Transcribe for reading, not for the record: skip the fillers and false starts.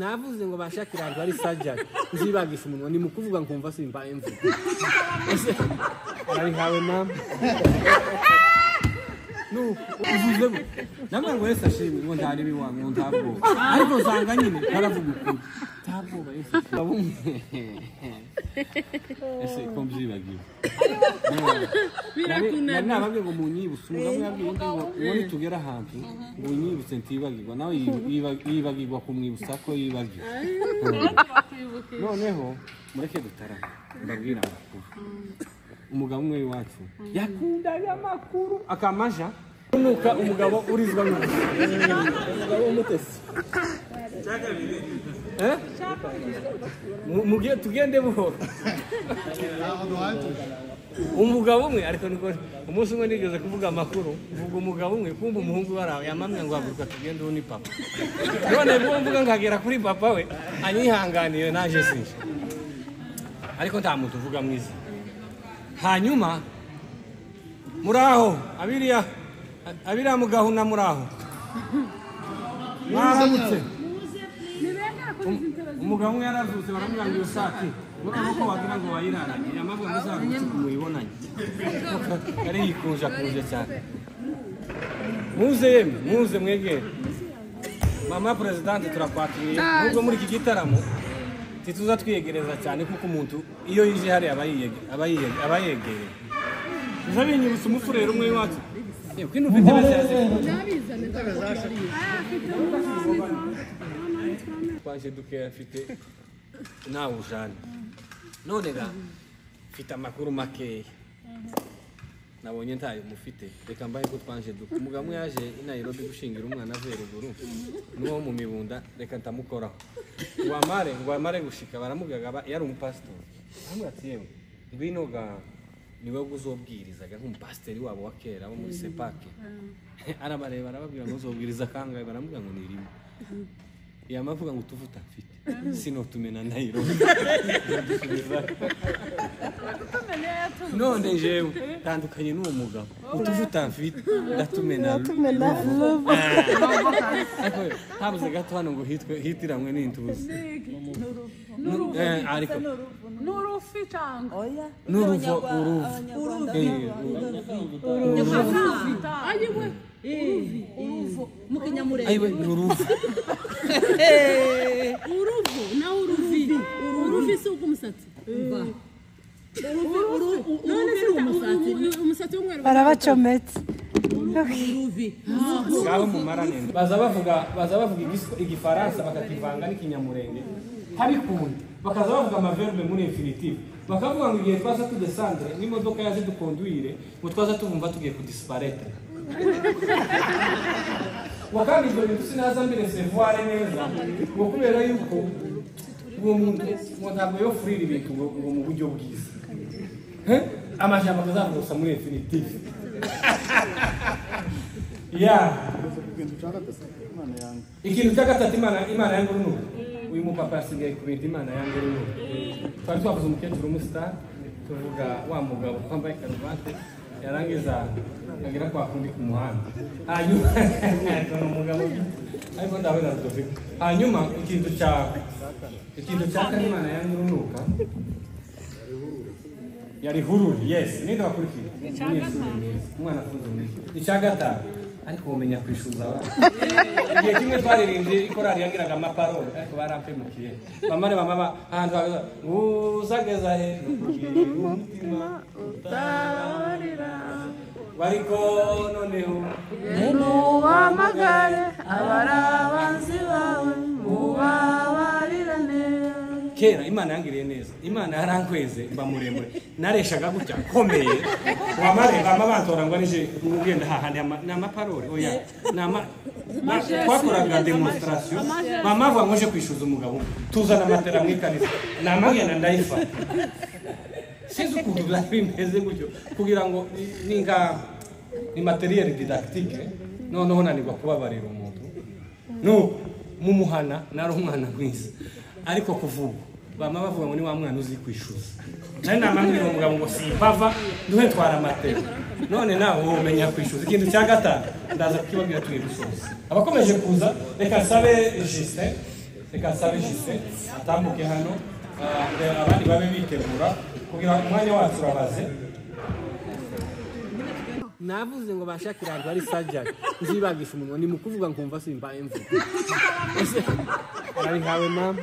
Navuze ngo bashakira abantu ari surgery uzibagisha umunwa ni mukuvuga nkumva simba emvu ari hawe nam no uvuze namwe ngo yesa shimwe ngo ntari biwangu ngo ntabwo ariko zanga nyine karavuga ukuri ntabwo bayese ese komzibagiwe birakuna nababye ngo munyibuse umugabo yabwiye ngo woni tugera hantu ngo unyibuse ntibagirwa nawe yibagirwa kumwibusa ko yibagiwe noneho mureke dutara ndabwira amakuru umugabo umwe wacu yakundaga amakuru akamaja nuka umugabo urizwa umugabo umutesi mugiye tugende buhoro umugabo umwe ariko niko umunsi umwe nigeze kuvuga amakuru uvuga umugabo umwe kumva umuhungu warawe yamamwe ngo aguruka tugende uni papa none mvuga ngagera kuri papa we anyihanganiye naje sinje ariko nta muntu uvuga mwiza hanyuma muraho abiriya mugahuna muraho mwaramutse umugabo umwe yarazutse baramubwira ngo saki nuko wagira ngo wayiraranye yamabwe muzagutse kumuyibonanye ari yikunja cyane muze mwegere mama presidente turakwakiriye nubwo muri iki gitaramo tituza twiyegereza cyane kuko umuntu iyo yije hari abayegereye uzabinyibutse umufurero umwe wacu kwino ufite bazaze kwaje duke afite nawe ujana none ga mfite amakuru makeya nabonye ntayo mufite reka mbaye ko twanje duke umugabo yaje i Nairobi gushingira umwana veruguru nuwo mu mibunda reka ntamukoraho ngo amare gushika baramugagaba yari umupastor amwatiyewe ngwino ga niwe guzobwirizaga nk'umupasteri wabo wa kera bo muri Sepake arabareba arababwira ngo uzobwiriza kangahe baramubwira ngo nirimo yamavuga ngo tuvuta mfite sino tumena Nairobi none jewe tandukanye n'uwo mugabo utuvuta mfite ndatumena habuze gato hano ngo hitiramwe n'intuzi ariko nurufi cyangwa oya nuruvo uruvu mukinyamurenge ayiwe nuruvo uruvu na uruvi si umusatsi none se umusatsi w'umweru barabacometse uruvi ngaho mu maranende baza bavuga igifaransa bakakivanga n'ikinyamurenge habikunda bakaza bavuga amaverbe muri infinitive bakavuga ngo igihe twaza tudescendre n'imodoka yaje dukonduire ngo twaza tubumva tugiye kudisparaître wakandi ibyo bintu sinaza mbere sevoir neza ngo kubera yuko uwo muntu ngo ntabwo yo free ibintu ngo mu buryo bwiza amajambo akazavuga muri infinitive ikintu cya gatatu imana yangu n'ubu uyu mupapa asigaye ku bintu imana yangu n'ubu twari twavuze umukecuru umustar tuvuga wa mugabo wambaye karuvati yarangiza agira kwa kundi ku muhanda hanyuma umugabo ariko ndabona rudoviko hanyuma ikintu cya kane imana yangu n'unuka yari hururi yes ninde wakurikira umwana afunze neza icya gatanu ariko umenya kwishuza igihe kimwe twaririmbye ikorari yagiraga amaparole ariko barampemukiye bamare bamaba ahantu hagaza uzageza hejuru umutima utabarira bariko noneho nuwamagare abarabanzi bawe mubabarirane kera imana yangiriye neza imana yarankweze mba muremure nareshaga gutya komeye wamare bamabantora ngo nije ugenda hahandi n'amaparole oya twakoraga demonstration bamava ngoje kwishuza umugabo tuzana amatera mu ikanisa namagenda ndayifata sinzi ukuntu bimeze gutyo kugira ngo ni materiel didactique noneho nanirwa kubabarira umuntu no mumuhana nari umwana mwiza ariko kuvuga bama bavuga ngo ni wa mwana uzi kwishuza nari namambwira umugabo ngo simpava duhe twara amateka none nawe umenya kwishuza ikintu cya gatanu ndaza kukibabwira tugiye gusoza abakomeje kuza reka sabe Justin reka sabe jise atambuke hano abandi babe bitegura kugira umwanya wacu urabaze. Navuze ngo bashakira abantu ari surgery nzibagisha umunwa ni mukuvuga nkumva simbaye mvuga ari nkawe mama.